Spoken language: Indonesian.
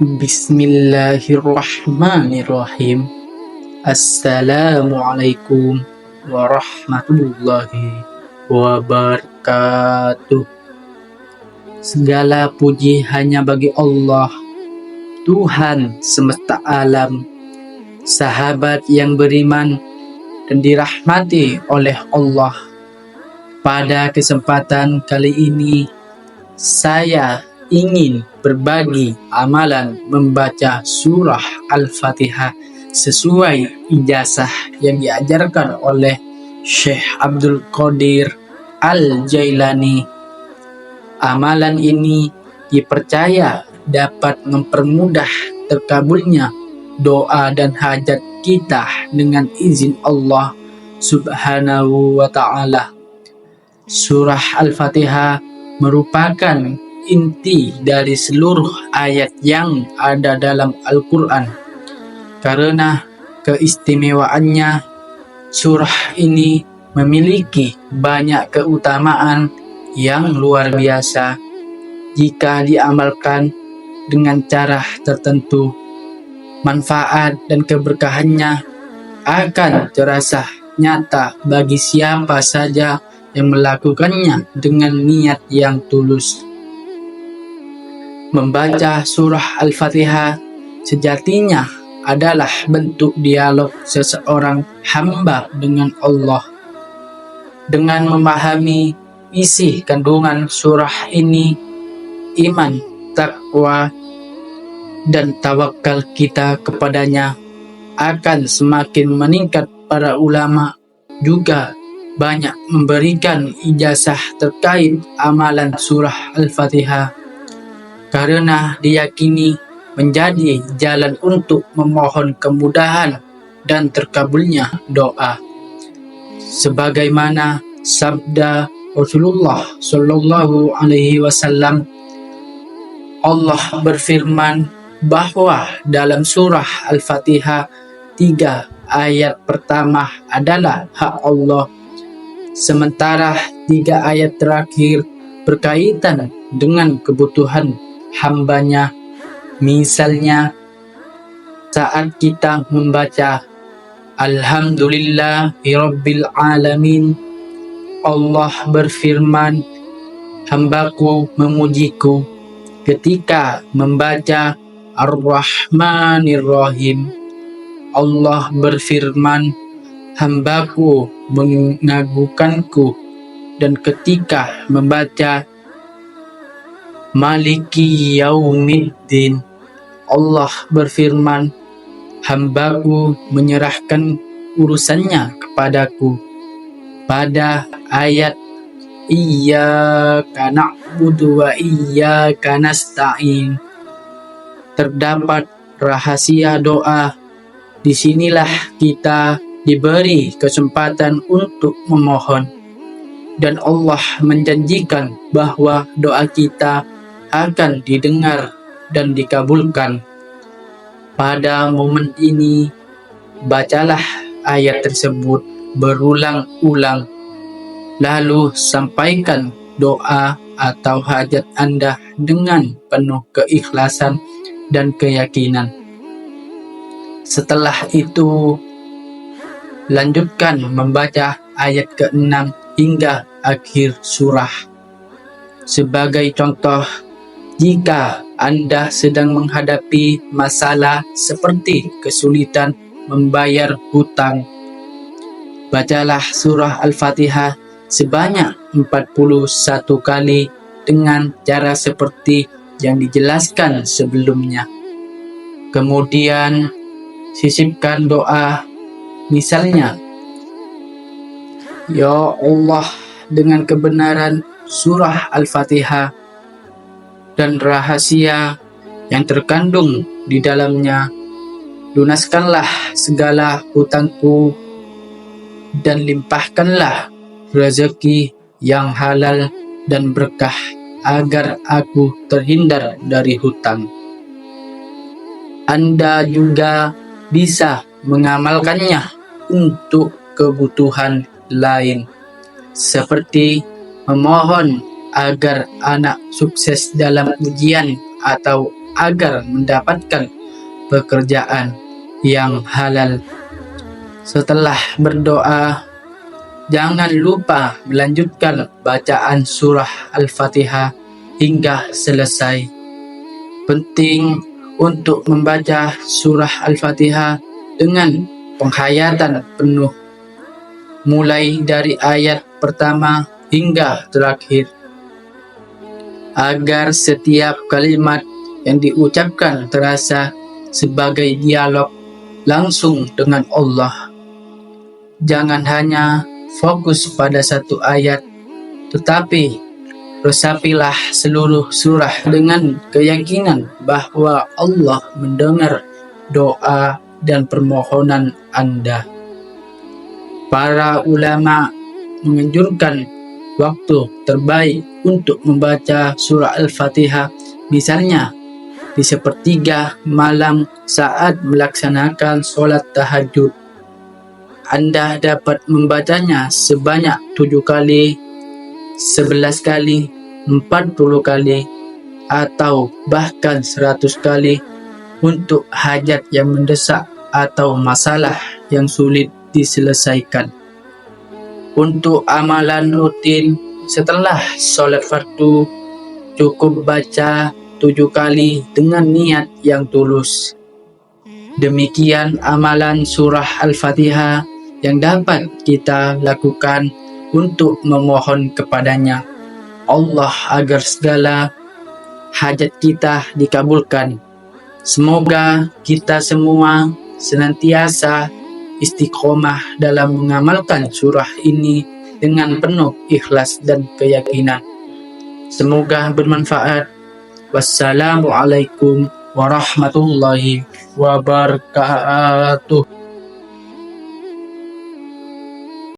Bismillahirrahmanirrahim. Assalamualaikum warahmatullahi wabarakatuh. Segala puji hanya bagi Allah, Tuhan semesta alam, sahabat yang beriman dan dirahmati oleh Allah. Pada kesempatan kali ini, saya ingin berbagi amalan membaca surah Al-Fatihah sesuai ijazah yang diajarkan oleh Syekh Abdul Qadir Al-Jailani. Amalan ini dipercaya dapat mempermudah terkabulnya doa dan hajat kita dengan izin Allah Subhanahu wa ta'ala. Surah Al-Fatihah merupakan inti dari seluruh ayat yang ada dalam Al-Quran. Karena keistimewaannya, surah ini memiliki banyak keutamaan yang luar biasa. Jika diamalkan dengan cara tertentu, manfaat dan keberkahannya akan terasa nyata bagi siapa saja yang melakukannya dengan niat yang tulus. Membaca surah Al-Fatihah sejatinya adalah bentuk dialog seseorang hamba dengan Allah. Dengan memahami isi kandungan surah ini, iman, takwa, dan tawakal kita kepadanya akan semakin meningkat. Para ulama juga banyak memberikan ijazah terkait amalan surah Al-Fatihah karena diyakini menjadi jalan untuk memohon kemudahan dan terkabulnya doa. Sebagaimana sabda Rasulullah Shallallahu Alaihi Wasallam, Allah berfirman bahwa dalam surah Al-Fatihah 3 ayat pertama adalah hak Allah, sementara 3 ayat terakhir berkaitan dengan kebutuhan hambanya. Misalnya, saat kita membaca Alhamdulillahirabbil alamin, Allah berfirman, hambaku memujiku. Ketika membaca Ar-Rahmanir-Rahim, Allah berfirman, hambaku mengagungkanku. Dan ketika membaca Maliki Yaumiddin, Allah berfirman, hambaku menyerahkan urusannya kepadaku. Pada ayat Iyyaka na'budu wa iyyaka nasta'in terdapat rahasia doa. Disinilah kita diberi kesempatan untuk memohon, dan Allah menjanjikan bahwa doa kita akan didengar dan dikabulkan. Pada momen ini, bacalah ayat tersebut berulang-ulang, lalu sampaikan doa atau hajat Anda dengan penuh keikhlasan dan keyakinan. Setelah itu, lanjutkan membaca ayat ke-6 hingga akhir surah. Sebagai contoh, jika Anda sedang menghadapi masalah seperti kesulitan membayar hutang, bacalah surah Al-Fatihah sebanyak 41 kali dengan cara seperti yang dijelaskan sebelumnya. Kemudian sisipkan doa, misalnya, Ya Allah, dengan kebenaran surah Al-Fatihah dan rahasia yang terkandung di dalamnya, lunaskanlah segala hutangku dan limpahkanlah rezeki yang halal dan berkah agar aku terhindar dari hutang. Anda juga bisa mengamalkannya untuk kebutuhan lain, seperti memohon agar anak sukses dalam ujian atau agar mendapatkan pekerjaan yang halal. Setelah berdoa, jangan lupa melanjutkan bacaan surah Al-Fatihah hingga selesai. Penting untuk membaca surah Al-Fatihah dengan penghayatan penuh, mulai dari ayat pertama hingga terakhir, agar setiap kalimat yang diucapkan terasa sebagai dialog langsung dengan Allah. Jangan hanya fokus pada satu ayat, tetapi resapilah seluruh surah dengan keyakinan bahwa Allah mendengar doa dan permohonan Anda. Para ulama menganjurkan waktu terbaik untuk membaca surah Al-Fatihah misalnya di sepertiga malam saat melaksanakan sholat tahajud. Anda dapat membacanya sebanyak 7 kali, 11 kali, 40 kali, atau bahkan 100 kali untuk hajat yang mendesak atau masalah yang sulit diselesaikan. Untuk amalan rutin setelah sholat fardu, cukup baca 7 kali dengan niat yang tulus. Demikian amalan surah Al-Fatihah yang dapat kita lakukan untuk memohon kepadanya Allah agar segala hajat kita dikabulkan. Semoga kita semua senantiasa istiqomah dalam mengamalkan surah ini dengan penuh ikhlas dan keyakinan. Semoga bermanfaat. Wassalamualaikum warahmatullahi wabarakatuh.